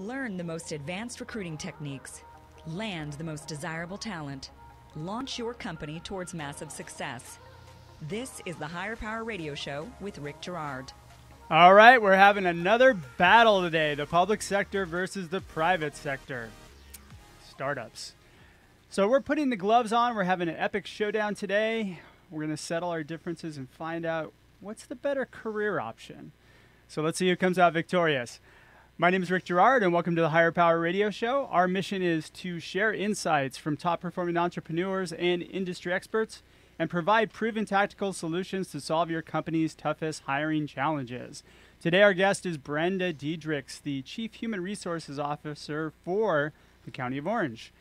Learn the most advanced recruiting techniques. Land the most desirable talent. Launch your company towards massive success. This is the Higher Power Radio Show with Rick Girard. All right, we're having another battle today, the public sector versus the private sector. Startups. So we're putting the gloves on. We're having an epic showdown today. We're going to settle our differences and find out what's the better career option. So let's see who comes out victorious. My name is Rick Girard, and welcome to the Higher Power Radio Show. Our mission is to share insights from top-performing entrepreneurs and industry experts and provide proven tactical solutions to solve your company's toughest hiring challenges. Today, our guest is Brenda Diederichs, the Chief Human Resources Officer for the County of Orange.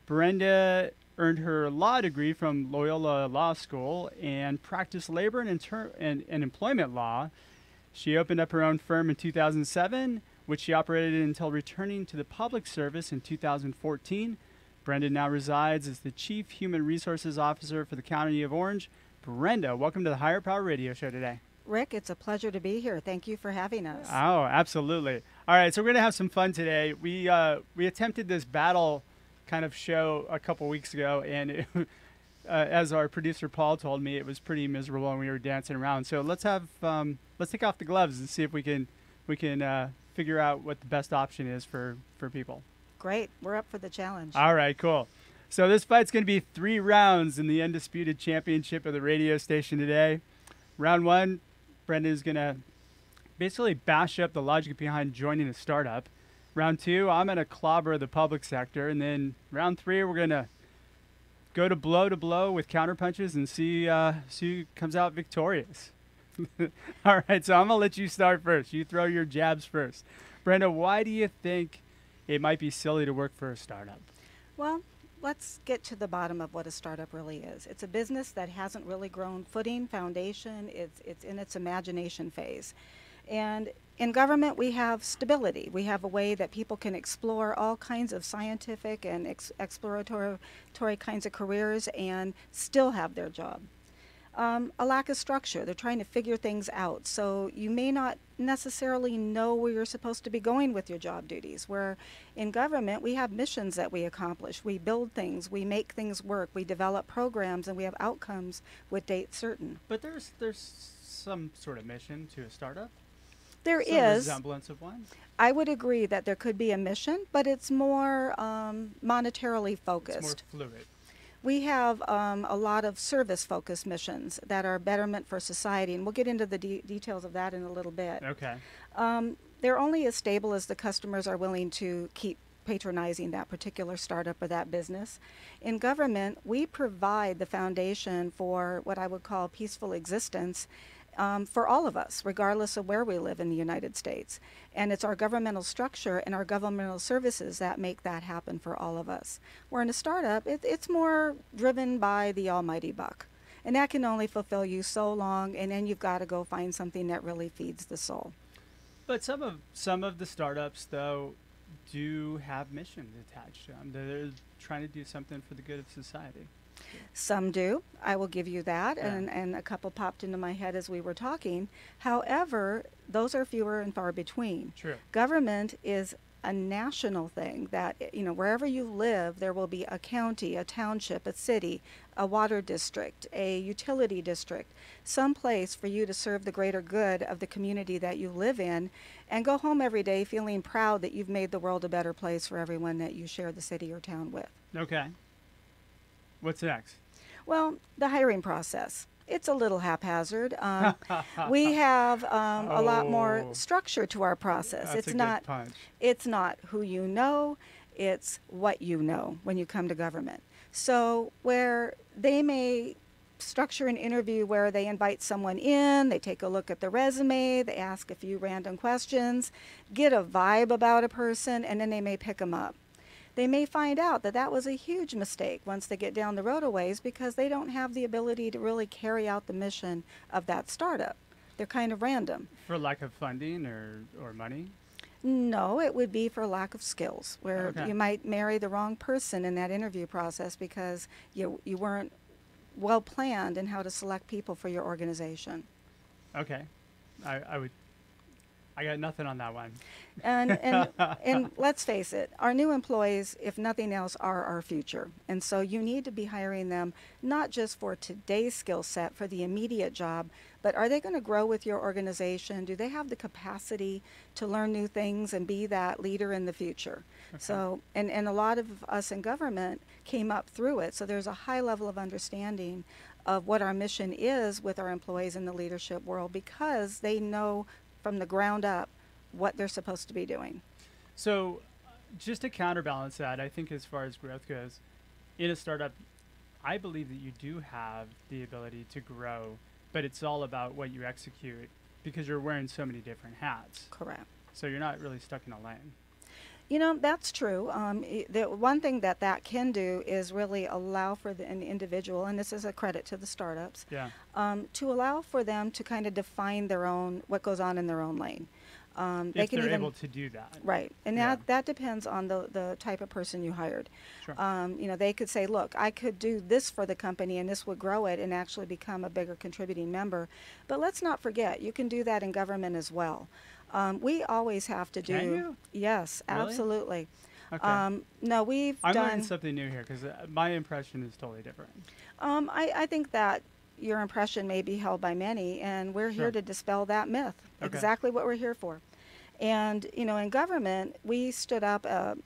Brenda earned her law degree from Loyola Law School and practiced labor and employment law. She opened up her own firm in 2007, which she operated until returning to the public service in 2014. Brenda now resides as the Chief Human Resources Officer for the County of Orange. Brenda, welcome to the Higher Power Radio Show today. Rick, it's a pleasure to be here. Thank you for having us. Oh, absolutely. All right, so we're going to have some fun today. We attempted this battle kind of show a couple weeks ago, and it, as our producer Paul told me, it was pretty miserable, and we were dancing around. So let's take off the gloves and see if we can figure out what the best option is for people. Great. We're up for the challenge. All right, cool. So this fight's going to be 3 rounds in the undisputed championship of the radio station today. Round 1, Brenda's going to basically bash up the logic behind joining a startup. Round 2, I'm going to clobber the public sector. And then round 3, we're going to go to blow with counterpunches and see who comes out victorious. All right, so I'm going to let you start first. You throw your jabs first. Brenda, why do you think it might be silly to work for a startup? Well, let's get to the bottom of what a startup really is. It's a business that hasn't really grown footing, foundation. It's in its imagination phase. And in government, we have stability. We have a way that people can explore all kinds of scientific and exploratory kinds of careers and still have their job. A lack of structure. They're trying to figure things out. So you may not necessarily know where you're supposed to be going with your job duties. Where in government, we have missions that we accomplish. We build things. We make things work. We develop programs, and we have outcomes with dates certain. But there's some sort of mission to a startup? There Some is. resemblance of one? I would agree that there could be a mission, but it's more monetarily focused. It's more fluid. We have a lot of service-focused missions that are betterment for society, and we'll get into the details of that in a little bit. Okay. They're only as stable as the customers are willing to keep patronizing that particular startup or that business. In government, we provide the foundation for what I would call peaceful existence for all of us, regardless of where we live in the United States. And it's our governmental structure and our governmental services that make that happen for all of us. Where in a startup, it's more driven by the almighty buck. And that can only fulfill you so long, and then you've got to go find something that really feeds the soul. But some of the startups, though, do have missions attached to them. They're trying to do something for the good of society. Some do. I will give you that, Yeah. and a couple popped into my head as we were talking. However, those are fewer and far between. True. Government is a national thing that, wherever you live, there will be a county, a township, a city, a water district, a utility district, some place for you to serve the greater good of the community that you live in and go home every day feeling proud that you've made the world a better place for everyone that you share the city or town with. Okay. What's next? Well, the hiring process. It's a little haphazard. We have a lot more structure to our process. That's It's a not. good punch. It's not who you know. It's what you know when you come to government. So where they may structure an interview where they invite someone in, they take a look at the resume, they ask a few random questions, get a vibe about a person, and then they may pick them up. They may find out that that was a huge mistake once they get down the road a ways because they don't have the ability to really carry out the mission of that startup. They're kind of random. For lack of funding or money? No, it would be for lack of skills, where Okay. you might marry the wrong person in that interview process because you weren't well planned in how to select people for your organization. Okay. I I got nothing on that one. And let's face it, our new employees, if nothing else, are our future. And so you need to be hiring them not just for today's skill set, for the immediate job, but are they going to grow with your organization? Do they have the capacity to learn new things and be that leader in the future? Okay. So, and a lot of us in government came up through it. So there's a high level of understanding of what our mission is with our employees in the leadership world, because they know from the ground up what they're supposed to be doing. So just to counterbalance that, I think as far as growth goes, in a startup, I believe that you do have the ability to grow, but it's all about what you execute because you're wearing so many different hats. Correct. So you're not really stuck in a lane. You know, that's true. The one thing that can do is really allow for an individual, and this is a credit to the startups, Yeah. to allow for them to kind of define their own, what goes on in their own lane. They If can they're even, able to do that. right, and Yeah. that depends on the type of person you hired. Sure. You know, they could say, look, I could do this for the company and this would grow it and actually become a bigger contributing member. But let's not forget, you can do that in government as well. We always have to do. Can you? Yes, Really? absolutely. Okay. No, we've I'm done. learning something new here because my impression is totally different. I think that your impression may be held by many, and we're Sure. here to dispel that myth. Okay. Exactly what we're here for. And, you know, in government, we stood up a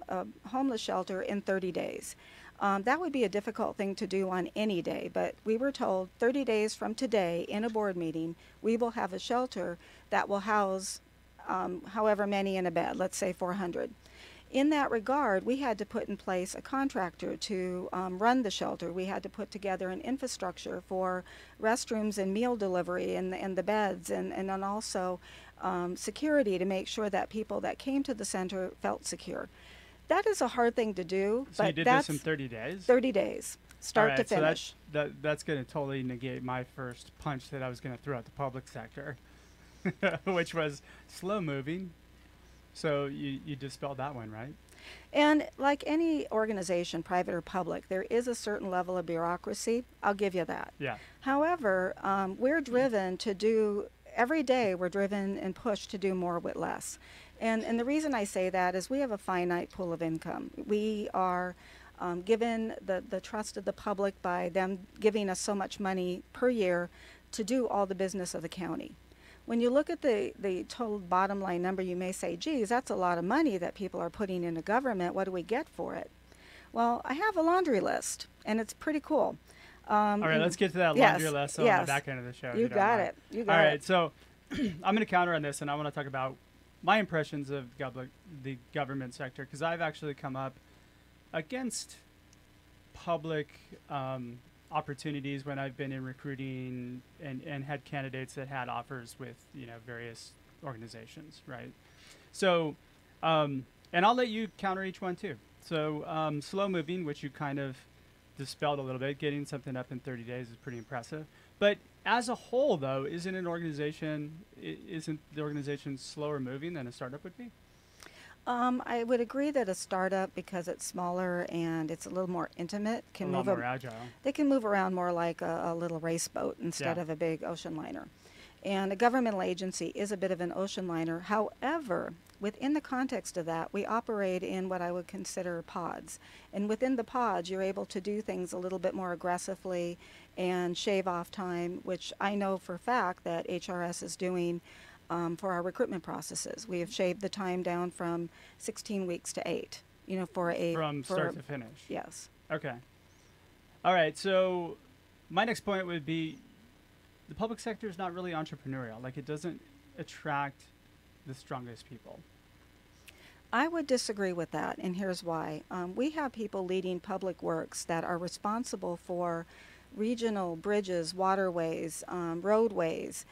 homeless shelter in 30 days. That would be a difficult thing to do on any day, but we were told 30 days from today in a board meeting, we will have a shelter that will house however many in a bed, let's say 400. In that regard, we had to put in place a contractor to run the shelter. We had to put together an infrastructure for restrooms and meal delivery and the beds, and then also security to make sure that people that came to the center felt secure. That is a hard thing to do, So but you did that's this in 30 days? 30 days, start All to right, so finish. that's going to totally negate my first punch that I was going to throw at the public sector, which was slow moving. So you dispelled that one, right? And like any organization, private or public, there is a certain level of bureaucracy. I'll give you that. Yeah. However, we're driven to do, every day we're driven and pushed to do more with less. And the reason I say that is we have a finite pool of income. We are given the trust of the public by them giving us so much money per year to do all the business of the county. When you look at the total bottom line number, you may say, geez, that's a lot of money that people are putting into government. What do we get for it? Well, I have a laundry list, and it's pretty cool. All right, let's get to that yes, laundry list on yes. the back end of the show. if You don't got mind. it. You got All it. right, so I'm going to counter on this, and I want to talk about my impressions of the government sector, because I've actually come up against public opportunities when I've been in recruiting and had candidates that had offers with various organizations, right? So, and I'll let you counter each one too. So slow moving, which you kind of dispelled a little bit, getting something up in 30 days is pretty impressive. But as a whole, though, isn't the organization slower moving than a startup would be? I would agree that a startup, because it's smaller and it's a little more intimate, can A move lot more agile. They can move around more like a little race boat instead Yeah. of a big ocean liner. And a governmental agency is a bit of an ocean liner. However, within the context of that, we operate in what I would consider pods. And within the pods, you're able to do things a little bit more aggressively and shave off time, which I know for a fact that HRS is doing for our recruitment processes. We have shaved the time down from 16 weeks to 8, From start to finish. Yes. Okay. All right. So my next point would be the public sector is not really entrepreneurial. Like, it doesn't attract the strongest people. I would disagree with that, and here's why. We have people leading public works that are responsible for regional bridges, waterways, roadways,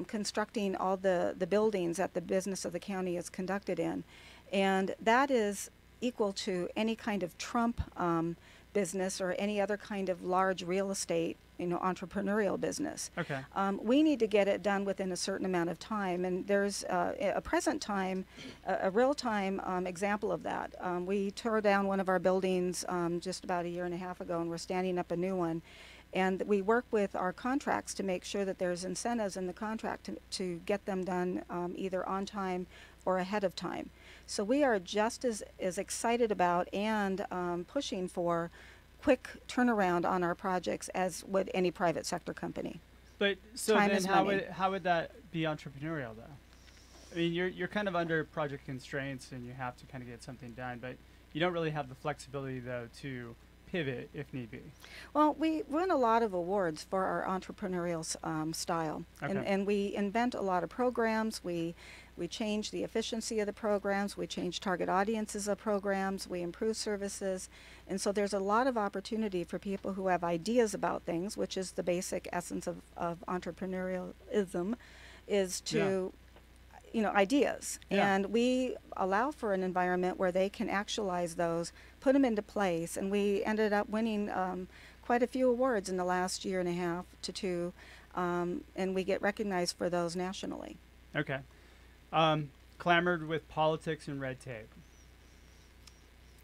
constructing all the buildings that the business of the county is conducted in. And that is equal to any kind of Trump business or any other kind of large real estate, entrepreneurial business. Okay. We need to get it done within a certain amount of time, and there's a present time, a real-time example of that. We tore down one of our buildings just about a year and a half ago, and we're standing up a new one. And we work with our contracts to make sure that there's incentives in the contract to get them done either on time or ahead of time. So we are just as excited about and pushing for quick turnaround on our projects as would any private sector company. But so Time then is how money. would that be entrepreneurial though? I mean, you're kind of under project constraints and you have to kind of get something done, but you don't really have the flexibility though to pivot if need be. Well, we win a lot of awards for our entrepreneurial style, Okay. and we invent a lot of programs. We change the efficiency of the programs. We change target audiences of programs. We improve services, and so there's a lot of opportunity for people who have ideas about things, which is the basic essence of entrepreneurialism, is to ideas. Yeah. And we allow for an environment where they can actualize those, put them into place, and we ended up winning quite a few awards in the last year and a half to two, and we get recognized for those nationally. Okay. Clamored with politics and red tape.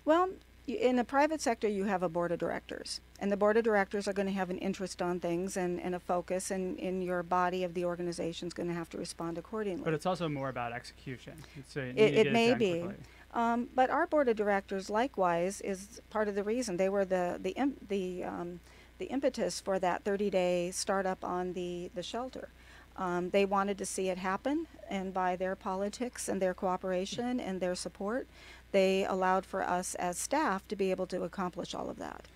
Well, in the private sector, you have a board of directors, and the board of directors are going to have an interest on things and a focus, and your body of the organization is going to have to respond accordingly. But it's also more about execution. It may be. But our board of directors, likewise, is part of the reason. They were the impetus for that 30-day startup on the shelter. They wanted to see it happen, and by their politics and their cooperation and their support, they allowed for us as staff to be able to accomplish all of that.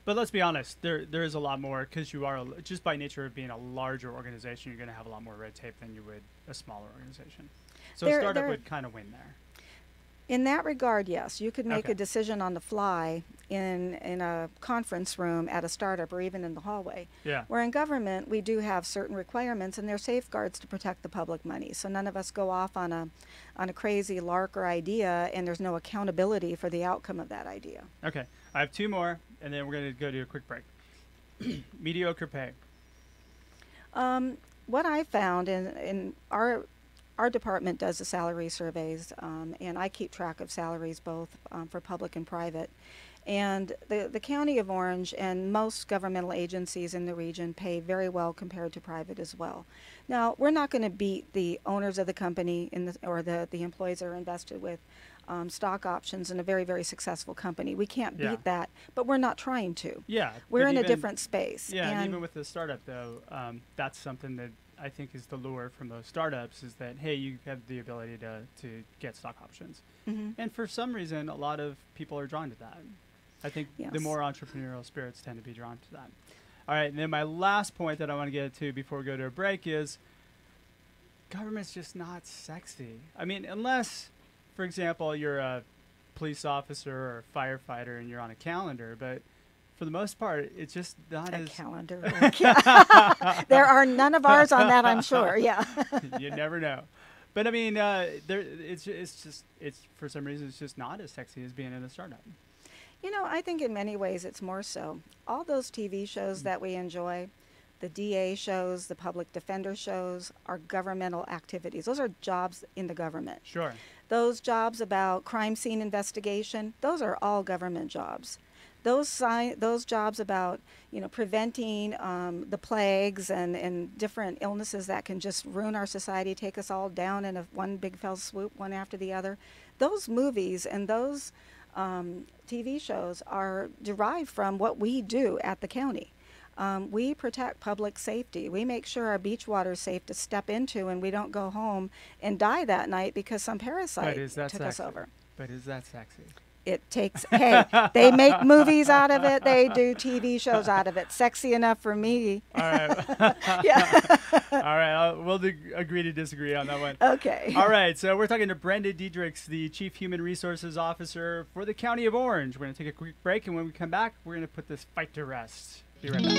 But let's be honest, there is a lot more, because you are, just by nature of being a larger organization, you're going to have a lot more red tape than you would a smaller organization. So a startup would kind of win there. In that regard, yes. You could make Okay. a decision on the fly in a conference room at a startup or even in the hallway. Yeah. Where in government, we do have certain requirements, and they're safeguards to protect the public money. So none of us go off on a crazy lark or idea, and there's no accountability for the outcome of that idea. Okay. I have two more, and then we're going to go to a quick break. Mediocre pay. What I found in our department does the salary surveys, and I keep track of salaries both for public and private. And the County of Orange and most governmental agencies in the region pay very well compared to private as well. Now, we're not going to beat the owners of the company or the employees that are invested with stock options in a very, very successful company. We can't beat that, but we're not trying to. Yeah. We're in a different space. Yeah, and even with the startup, though, that's something that I think is the lure from those startups, is that, hey, you have the ability to get stock options. Mm-hmm. And for some reason, a lot of people are drawn to that. I think the Yes. more entrepreneurial spirits tend to be drawn to that. All right, and then my last point that I want to get to before we go to a break is government's just not sexy. I mean, unless, for example, you're a police officer or a firefighter and you're on a calendar, but for the most part, it's just not A as... calendar. There are none of ours on that, I'm sure. Yeah. You never know. But I mean, it's for some reason, it's just not as sexy as being in a startup. You know, I think in many ways it's more so. All those TV shows that we enjoy, the DA shows, the public defender shows, are governmental activities. Those are jobs in the government. Sure. Those jobs about crime scene investigation, those are all government jobs. Those jobs about, preventing the plagues and different illnesses that can just ruin our society, take us all down in one big fell swoop, one after the other. Those movies and those TV shows are derived from what we do at the county. We protect public safety. We make sure our beach water is safe to step into, and we don't go home and die that night because some parasite took us over. But is that sexy? It takes, hey, they make movies out of it. They do TV shows out of it. Sexy enough for me. All right. Yeah. All right. We'll agree to disagree on that one. Okay. All right. So we're talking to Brenda Diederichs, the Chief Human Resources Officer for the County of Orange. We're going to take a quick break, and when we come back, we're going to put this fight to rest. Be right back.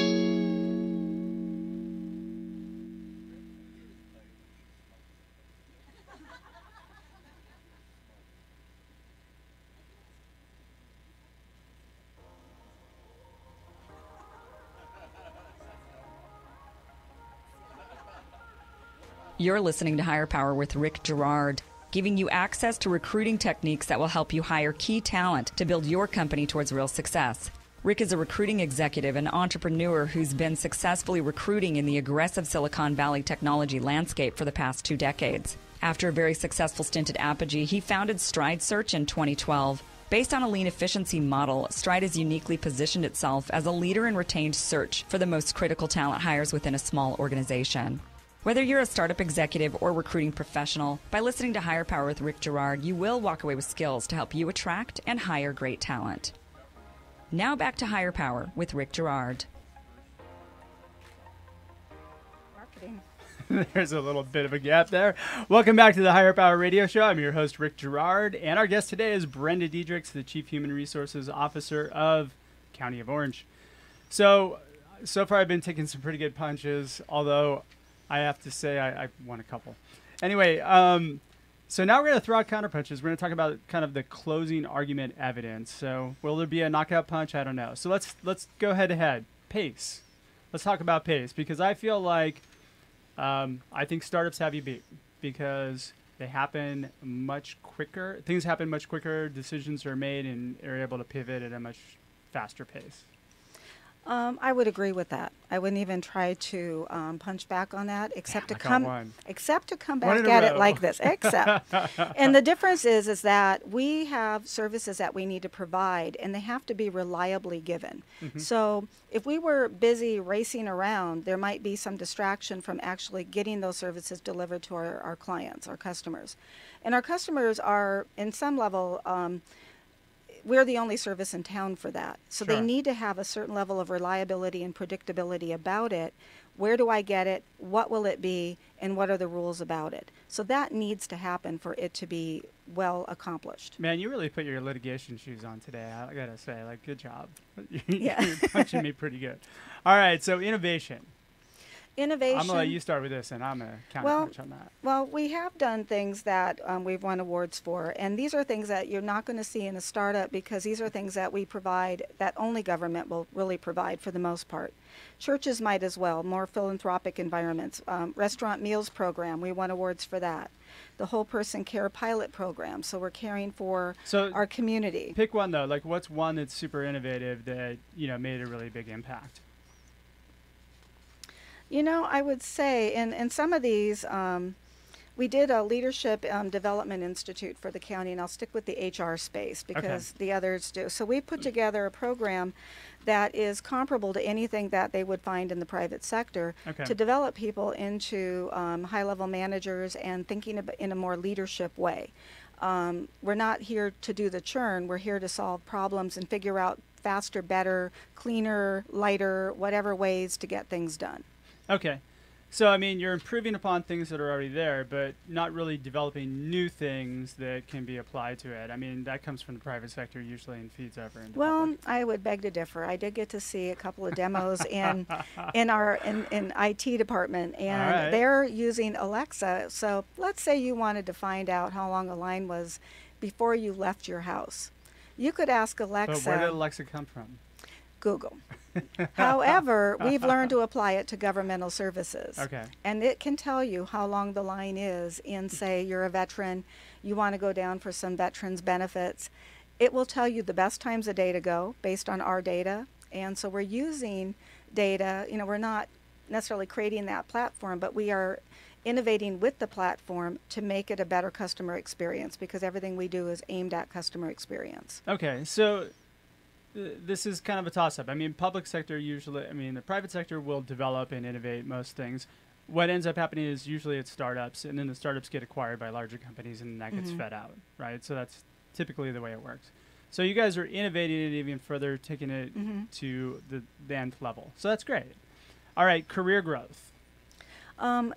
You're listening to Higher Power with Rick Girard, giving you access to recruiting techniques that will help you hire key talent to build your company towards real success. Rick is a recruiting executive and entrepreneur who's been successfully recruiting in the aggressive Silicon Valley technology landscape for the past 2 decades. After a very successful stint at Apogee, he founded Stride Search in 2012. Based on a lean efficiency model, Stride has uniquely positioned itself as a leader in retained search for the most critical talent hires within a small organization. Whether you're a startup executive or recruiting professional, by listening to Hire Power with Rick Girard, you will walk away with skills to help you attract and hire great talent. Now back to Hire Power with Rick Girard. Marketing. There's a little bit of a gap there. Welcome back to the Hire Power Radio Show. I'm your host, Rick Girard, and our guest today is Brenda Diederichs, the Chief Human Resources Officer of County of Orange. So far I've been taking some pretty good punches, although I have to say I won a couple. Anyway, so now we're going to throw out counter punches. We're going to talk about kind of the closing argument evidence. So will there be a knockout punch? I don't know. So let's go head to head. Pace. Let's talk about pace, because I feel like I think startups have you beat because they happen much quicker. Things happen much quicker. Decisions are made and are able to pivot at a much faster pace. I would agree with that. I wouldn't even try to punch back on that, except to come back at it like this. And the difference is that we have services that we need to provide, and they have to be reliably given. Mm-hmm. So if we were busy racing around, there might be some distraction from actually getting those services delivered to our clients, our customers. And our customers are, in some level, we're the only service in town for that. So Sure. They need to have a certain level of reliability and predictability about it. Where do I get it? What will it be? And what are the rules about it? So that needs to happen for it to be well accomplished. Man, you really put your litigation shoes on today. I got to say, like, good job. Yeah. You're punching me pretty good. All right, so innovation. Innovation. I'm going to let you start with this, and I'm going to counter-punch on that. Well, we have done things that we've won awards for, and these are things that you're not going to see in a startup because these are things that we provide that only government will really provide for the most part. Churches might as well, more philanthropic environments. Restaurant meals program, we won awards for that. The whole person care pilot program, so we're caring for our community. Pick one, though. Like, what's one that's super innovative that, made a really big impact? I would say in some of these, we did a leadership development institute for the county, and I'll stick with the HR space because the others do. So we put together a program that is comparable to anything that they would find in the private sector to develop people into high-level managers and thinking in a more leadership way. We're not here to do the churn. We're here to solve problems and figure out faster, better, cleaner, lighter, whatever ways to get things done. Okay. So, you're improving upon things that are already there, but not really developing new things that can be applied to it. That comes from the private sector usually and feeds over into public. I would beg to differ. I did get to see a couple of demos in our IT department, and they're using Alexa. So let's say you wanted to find out how long a line was before you left your house. You could ask Alexa. But where did Alexa come from? Google. However, we've learned to apply it to governmental services. Okay. And it can tell you how long the line is in, say, you're a veteran, you want to go down for some veterans benefits. It will tell you the best times of day to go based on our data. And so we're using data. We're not necessarily creating that platform, but we are innovating with the platform to make it a better customer experience because everything we do is aimed at customer experience. Okay. So this is kind of a toss-up. Public sector usually, the private sector will develop and innovate most things. What ends up happening is usually it's startups, and then the startups get acquired by larger companies, and that gets fed out, right? So that's typically the way it works. So you guys are innovating it even further, taking it to the nth level. So that's great. All right, career growth.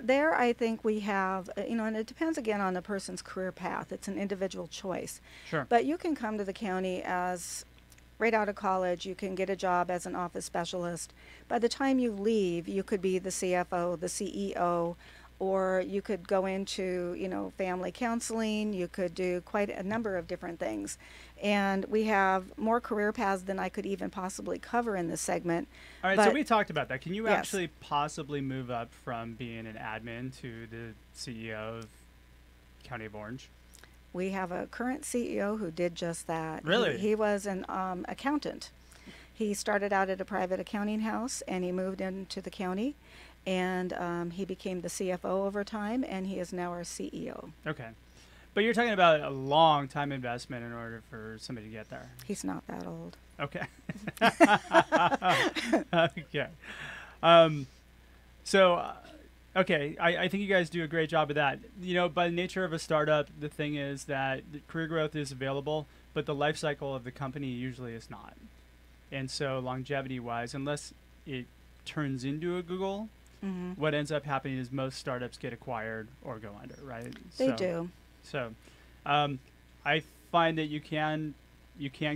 There, I think we have, and it depends again on the person's career path. It's an individual choice. Sure. But you can come to the county as right out of college, you can get a job as an office specialist. By the time you leave, you could be the CFO, the CEO, or you could go into, family counseling. You could do quite a number of different things. And we have more career paths than I could even possibly cover in this segment. All right, so we talked about that. Can you Yes. actually possibly move up from being an admin to the CEO of County of Orange? We have a current CEO who did just that. Really? He was an accountant. He started out at a private accounting house, and he moved into the county, and he became the CFO over time, and he is now our CEO. Okay. But you're talking about a long time investment in order for somebody to get there. He's not that old. Okay. Okay. Okay, I think you guys do a great job of that. You know, by the nature of a startup, the thing is that the career growth is available, but the life cycle of the company usually is not. And so longevity-wise, unless it turns into a Google, what ends up happening is most startups get acquired or go under, right? They do. So I find that you can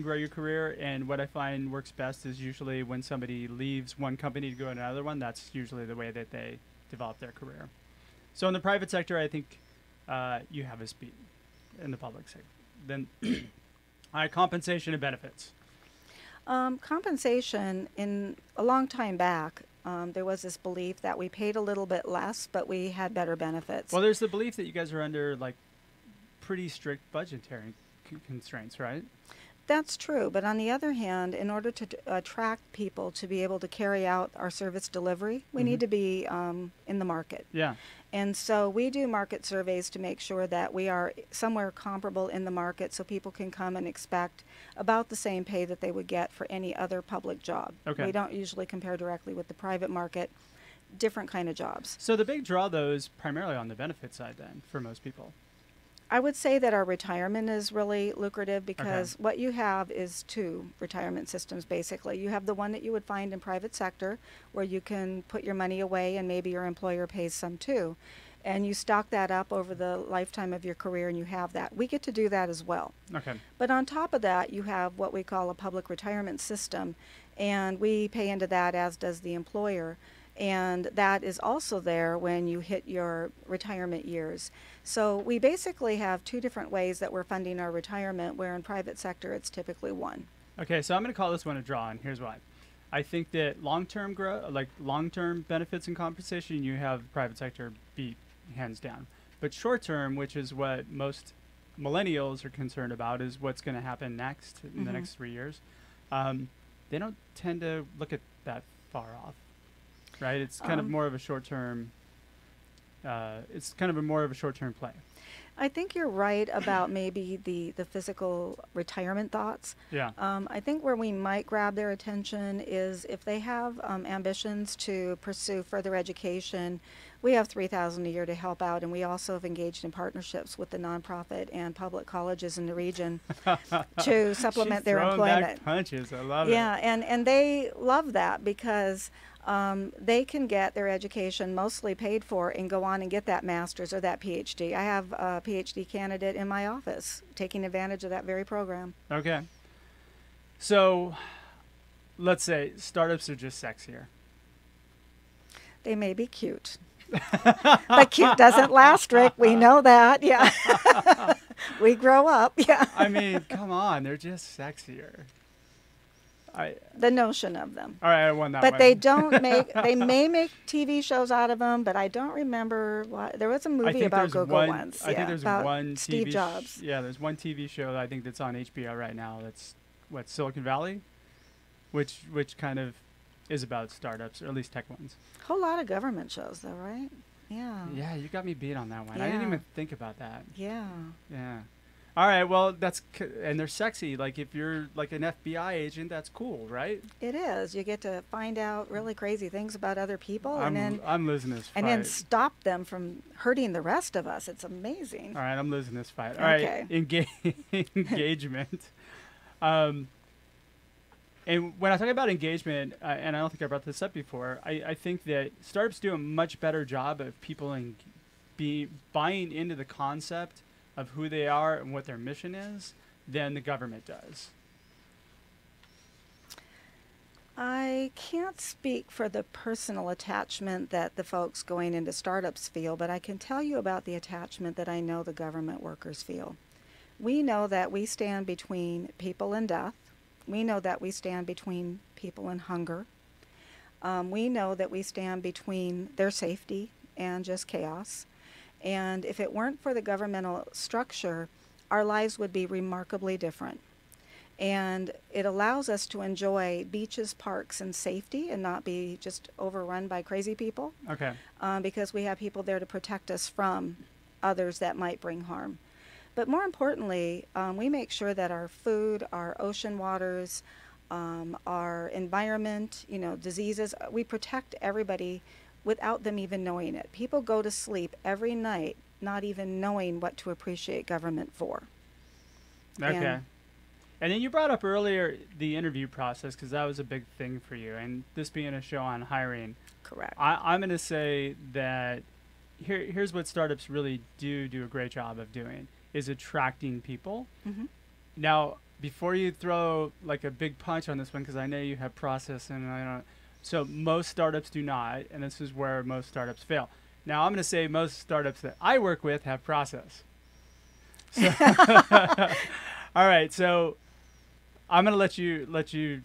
grow your career, and what I find works best is usually when somebody leaves one company to go to another one, that's usually the way that they develop their career. So in the private sector, I think you have a speed. In the public sector. Then compensation and benefits. Compensation, in a long time back, there was this belief that we paid a little bit less, but we had better benefits. Well, there's the belief that you guys are under like pretty strict budgetary constraints, right? That's true, but on the other hand, in order to attract people to be able to carry out our service delivery, we need to be in the market. Yeah. And so we do market surveys to make sure that we are somewhere comparable in the market so people can come and expect about the same pay that they would get for any other public job. Okay. We don't usually compare directly with the private market, different kind of jobs. So the big draw, though, is primarily on the benefit side then for most people. I would say that our retirement is really lucrative because what you have is two retirement systems, basically. You have the one that you would find in private sector where you can put your money away and maybe your employer pays some too. And you stock that up over the lifetime of your career and you have that. We get to do that as well. Okay. But on top of that, you have what we call a public retirement system, and we pay into that as does the employer. And that is also there when you hit your retirement years. So we basically have two different ways that we're funding our retirement, where in private sector it's typically one. Okay, so I'm going to call this one a draw, and here's why. I think that long-term growth, like long-term benefits and compensation, you have private sector beat hands down. But short-term, which is what most millennials are concerned about, is what's going to happen next in the next 3 years. They don't tend to look at that far off. Right, it's kind of more of a short-term. It's kind of more of a short-term play. I think you're right about maybe the physical retirement thoughts. Yeah. I think where we might grab their attention is if they have ambitions to pursue further education. We have $3,000 a year to help out, and we also have engaged in partnerships with the nonprofit and public colleges in the region to supplement their employment. Back punches, I love it. Yeah, and they love that because they can get their education mostly paid for and go on and get that master's or that PhD. I have a PhD candidate in my office taking advantage of that very program. Okay. So let's say startups are just sexier. They may be cute. But cute doesn't last, Rick. We know that. Yeah. We grow up. Yeah. I mean, come on. They're just sexier. The notion of them. All right, I won that but one. They don't make, they may make TV shows out of them, but I don't remember what. There was a movie about Google once. I think there's one Steve Jobs. Yeah, there's one TV show I think that's on HBO right now. That's what, Silicon Valley, which kind of is about startups, or at least tech ones. A whole lot of government shows, though, right? Yeah. Yeah, you got me beat on that one. Yeah. I didn't even think about that. Yeah. Yeah. All right, well, and they're sexy. Like, if you're like an FBI agent, that's cool, right? It is. You get to find out really crazy things about other people, I'm losing this fight. And then stop them from hurting the rest of us. It's amazing. All right, I'm losing this fight. All Okay. right, engagement. And when I talk about engagement, and I don't think I brought this up before, I think that startups do a much better job of people buying into the concept of who they are and what their mission is than the government does. I can't speak for the personal attachment that the folks going into startups feel, but I can tell you about the attachment that I know the government workers feel. We know that we stand between people and death. We know that we stand between people and hunger. We know that we stand between their safety and just chaos. And if it weren't for the governmental structure, our lives would be remarkably different. And it allows us to enjoy beaches, parks, and safety and not be just overrun by crazy people. Okay. Because we have people there to protect us from others that might bring harm. But more importantly, we make sure that our food, our ocean waters, our environment, diseases, we protect everybody without them even knowing it. People go to sleep every night not even knowing what to appreciate government for. Okay. And then you brought up earlier the interview process, because that was a big thing for you. And this being a show on hiring. Correct. I'm going to say that here's what startups really do a great job of doing, is attracting people. Mm-hmm. Now, before you throw like a big punch on this one, because I know you have process and I don't. So most startups do not, and this is where most startups fail. Now, I'm going to say most startups that I work with have process. So all right, so I'm going to let you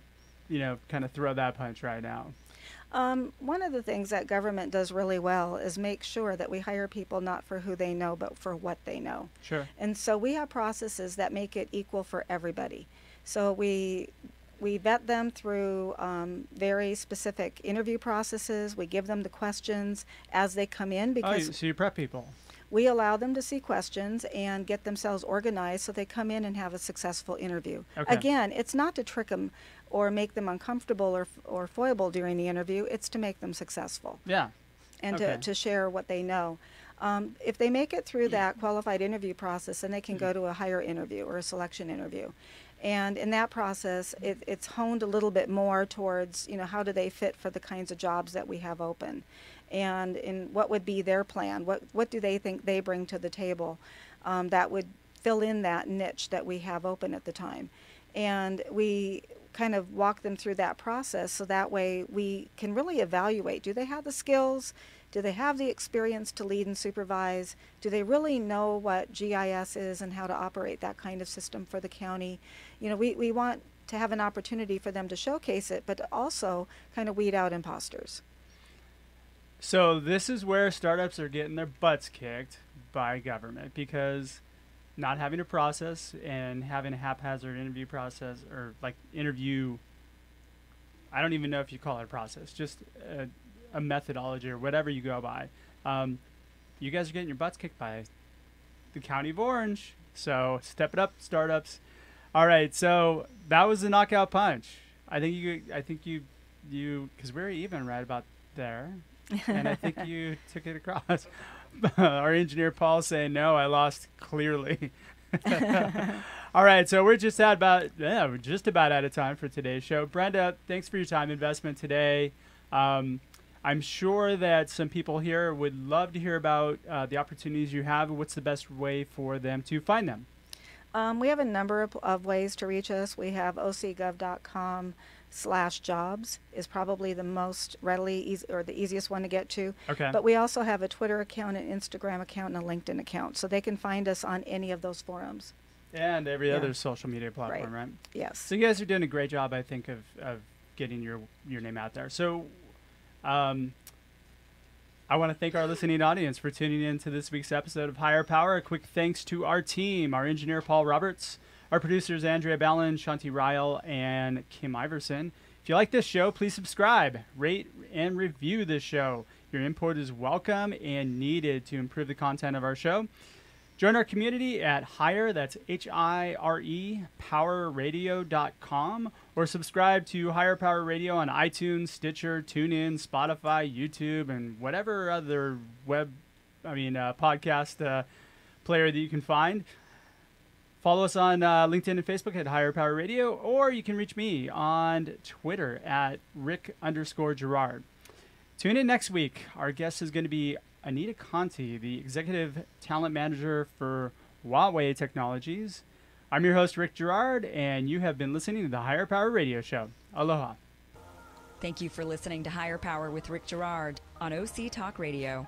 kind of throw that punch right now. One of the things that government does really well is make sure that we hire people not for who they know, but for what they know. Sure. And so we have processes that make it equal for everybody. So we vet them through very specific interview processes. We give them the questions as they come in, because so you prep people. we allow them to see questions and get themselves organized so they come in and have a successful interview. Okay. Again, it's not to trick them or make them uncomfortable or foible during the interview. It's to make them successful. Yeah. And Okay. to share what they know. If they make it through that qualified interview process, then they can go to a hire interview or a selection interview. And in that process, it's honed a little bit more towards, how do they fit for the kinds of jobs that we have open? And in what would be their plan? What do they think they bring to the table that would fill in that niche that we have open at the time? And we kind of walk them through that process so that way we can really evaluate, do they have the skills? Do they have the experience to lead and supervise? Do they really know what GIS is and how to operate that kind of system for the county? We want to have an opportunity for them to showcase it, but also kind of weed out imposters. So this is where startups are getting their butts kicked by government, because not having a process and having a haphazard interview process, or like interview, I don't even know if you call it a process, just a methodology or whatever you go by. You guys are getting your butts kicked by the County of Orange. So step it up, startups. All right, so that was the knockout punch. I think you, because we're even right about there. And I think you took it across. Our engineer Paul saying, no, I lost clearly. All right, so we're just about out of time for today's show. Brenda, thanks for your time investment today. I'm sure that some people here would love to hear about the opportunities you have. What's the best way for them to find them? We have a number of ways to reach us. We have ocgov.com/jobs is probably the most readily or the easiest one to get to. Okay. But we also have a Twitter account, an Instagram account, and a LinkedIn account. So they can find us on any of those forums. And every other social media platform, right? Yes. So you guys are doing a great job, I think, of getting your name out there. So I want to thank our listening audience for tuning in to this week's episode of Higher Power. A quick thanks to our team, our engineer, Paul Roberts, our producers, Andrea Ballin, Shanti Ryle, and Kim Iverson. If you like this show, please subscribe, rate, and review this show. Your input is welcome and needed to improve the content of our show. Join our community at Hire, that's HIRE, powerradio.com, or subscribe to Higher Power Radio on iTunes, Stitcher, TuneIn, Spotify, YouTube, and whatever other podcast player that you can find. Follow us on LinkedIn and Facebook at Higher Power Radio, or you can reach me on Twitter at Rick_Gerard. Tune in next week. Our guest is going to be Anita Conti, the Executive Talent Manager for Huawei Technologies. I'm your host, Rick Gerard, and you have been listening to the Higher Power Radio Show. Aloha. Thank you for listening to Higher Power with Rick Gerard on OC Talk Radio.